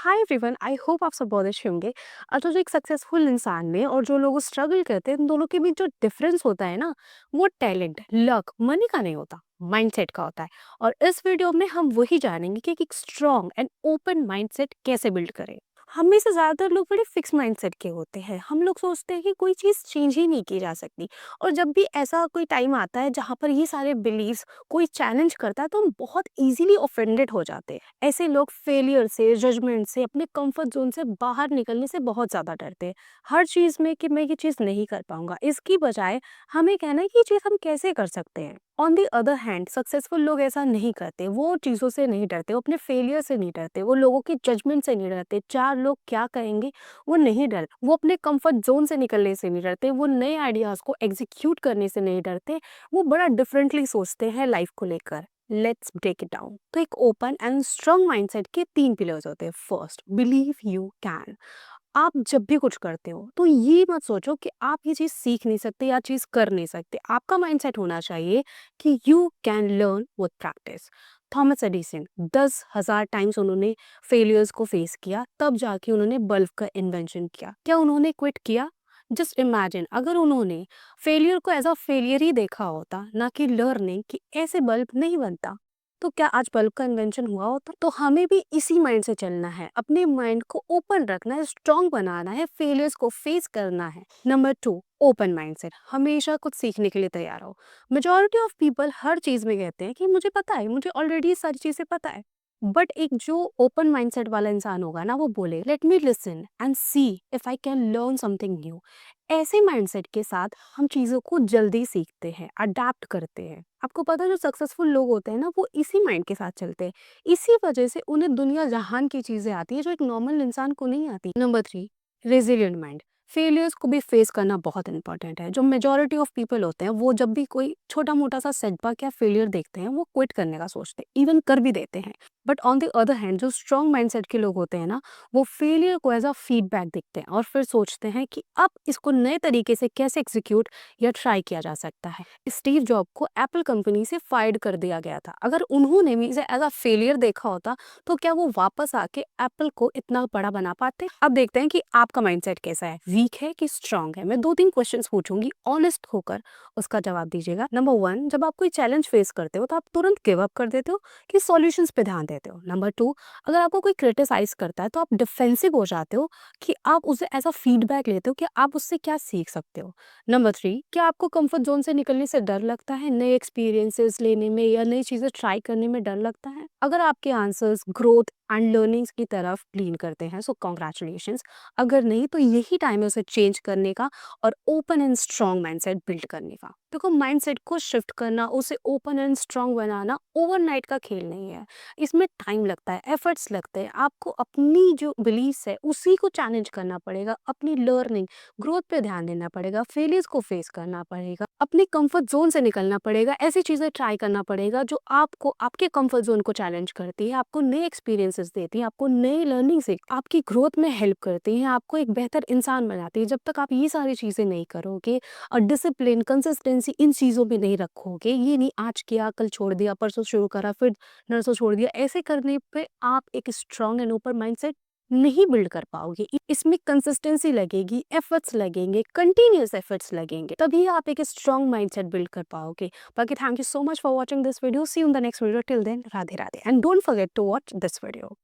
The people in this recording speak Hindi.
हाय एवरीवन, आई होप आप सब बहुत अच्छे होंगे। तो जो एक सक्सेसफुल इंसान में और जो लोग स्ट्रगल करते हैं, इन दोनों के बीच जो डिफरेंस होता है ना, वो टैलेंट, लक, मनी का नहीं होता, माइंडसेट का होता है। और इस वीडियो में हम वही जानेंगे कि एक स्ट्रॉन्ग एंड ओपन माइंडसेट कैसे बिल्ड करें। हम में से ज़्यादातर लोग बड़े फिक्स माइंडसेट के होते हैं। हम लोग सोचते हैं कि कोई चीज़ चेंज ही नहीं की जा सकती। और जब भी ऐसा कोई टाइम आता है जहाँ पर ये सारे बिलीव्स कोई चैलेंज करता है, तो हम बहुत इजीली ऑफेंडेड हो जाते हैं। ऐसे लोग फेलियर से, जजमेंट से, अपने कंफर्ट जोन से बाहर निकलने से बहुत ज़्यादा डरते हैं। हर चीज़ में कि मैं ये चीज़ नहीं कर पाऊंगा, इसकी बजाय हमें कहना है कि ये चीज़ हम कैसे कर सकते हैं। On the other hand successful लोग ऐसा नहीं करते। वो चीज़ों से नहीं डरते, वो अपने फेलियर से नहीं डरते, वो लोगों की जजमेंट से नहीं डरते, चार लोग क्या कहेंगे वो नहीं डर, वो अपने कंफर्ट जोन से निकलने से नहीं डरते, वो नए आइडियाज़ को एग्जीक्यूट करने से नहीं डरते। वो बड़ा डिफरेंटली सोचते हैं लाइफ को लेकर। Let's break it down. तो एक ओपन एंड स्ट्रांग माइंडसेट के तीन पिलर्स होते हैं। First, believe you can. आप जब भी कुछ करते हो तो ये मत सोचो कि आप ये चीज़ सीख नहीं सकते या चीज़ कर नहीं सकते। आपका माइंडसेट होना चाहिए कि you can learn with practice. Thomas Edison 10,000 times उन्होंने फेलियर्स को फेस किया, तब जाके उन्होंने बल्ब का इन्वेंशन किया। क्या उन्होंने क्विट किया? जस्ट इमेजिन, अगर उन्होंने फेलियर को एज अ फेलियर ही देखा होता, ना कि लर्निंग, कि ऐसे बल्ब नहीं बनता, तो क्या आज बल्ब का इन्वेंशन हुआ होता? तो हमें भी इसी माइंड से चलना है। अपने माइंड को ओपन रखना है, स्ट्रांग बनाना है, फेलियर्स को फेस करना है। Number two, open mindset. हमेशा कुछ सीखने के लिए तैयार हो। मेजॉरिटी ऑफ पीपल हर चीज में कहते हैं कि मुझे पता है, मुझे ऑलरेडी सारी चीजें पता है। बट एक जो ओपन माइंडसेट वाला इंसान होगा ना, वो बोले let me listen and see if I can learn something new. ऐसे माइंडसेट के साथ हम चीज़ों को जल्दी सीखते हैं, अडेप्ट करते हैं। आपको पता है, जो सक्सेसफुल लोग होते हैं ना, वो इसी माइंड के साथ चलते हैं। इसी वजह से उन्हें दुनिया जहान की चीज़ें आती है जो एक नॉर्मल इंसान को नहीं आती। Number three, resilient mind. Failures को भी फेस करना बहुत इंपॉर्टेंट है। जो मेजॉरिटी ऑफ पीपल होते हैं, वो जब भी कोई छोटा मोटा सा सेटबैक या फेलियर देखते हैं, वो क्विट करने का सोचते हैं, इवन कर भी देते हैं। But on the other hand, जो स्ट्रॉन्ग माइंडसेट के लोग होते हैं ना, वो फेलियर को एज अ फीडबैक देखते हैं और फिर सोचते हैं कि अब इसको नए तरीके से कैसे एग्जीक्यूट या ट्राई किया जा सकता है। स्टीव जॉब को एप्पल कंपनी से फायर्ड कर दिया गया था। अगर उन्होंने भी इसे एज अ फेलियर देखा होता, तो क्या वो वापस आके एप्पल को इतना बड़ा बना पाते? अब देखते हैं कि आपका माइंडसेट कैसा है, वीक है कि स्ट्रांग है। मैं दो तीन क्वेश्चन पूछूंगी, ऑनेस्ट होकर उसका जवाब दीजिएगा। नंबर वन, जब आप कोई चैलेंज फेस करते हो तो आप तुरंत गिव अप कर देते हो कि सॉल्यूशंस पे ध्यान देते हो? नंबर टू, अगर आपको कोई क्रिटिसाइज करता है तो आप डिफेंसिव हो जाते हो कि आप उसे ऐसा फीडबैक लेते हो कि आप उससे क्या सीख सकते हो? नंबर थ्री, क्या आपको कंफर्ट जोन से निकलने से डर लगता है, नए एक्सपीरियंसेस लेने में या नई चीज़ें ट्राई करने में डर लगता है? अगर आपके आंसर्स ग्रोथ एंड लर्निंग्स की तरफ लीन करते हैं, सो कॉन्ग्रेचुलेशंस। अगर नहीं, तो यही टाइम है उसे चेंज करने का और open and strong mindset build करने का। देखो, माइंडसेट को शिफ्ट करना, उसे open and strong banana overnight का खेल नहीं है। इसमें टाइम लगता है, एफर्ट्स लगते हैं। आपको अपनी जो बिलीव्स है उसी को चैलेंज करना पड़ेगा, अपनी लर्निंग ग्रोथ पे ध्यान देना पड़ेगा, फेलियर्स को फेस करना पड़ेगा, अपने कंफर्ट जोन से निकलना पड़ेगा, ऐसी चीज़ें ट्राई करना पड़ेगा जो आपको आपके कंफर्ट जोन को चैलेंज करती है, आपको नए एक्सपीरियंसेस देती है, आपको नई लर्निंग से आपकी ग्रोथ में हेल्प करती है, आपको एक बेहतर इंसान बनाती है। जब तक आप ये सारी चीज़ें नहीं करोगे और डिसिप्लिन, कंसिस्टेंसी इन चीज़ों में नहीं रखोगे, ये नहीं आज किया कल छोड़ दिया, परसों शुरू करा फिर नर्सों छोड़ दिया, ऐसे करने पे आप एक स्ट्रॉन्ग एंड ओपन माइंडसेट नहीं बिल्ड कर पाओगे। इसमें कंसिस्टेंसी लगेगी, एफर्ट्स लगेंगे, कंटिन्यूअस एफर्ट्स लगेंगे, तभी आप एक स्ट्रॉन्ग माइंडसेट बिल्ड कर पाओगे। बाकी thank you so much for watching this video. See you in the next video. Till then, Radhe Radhe, and don't forget to watch this video.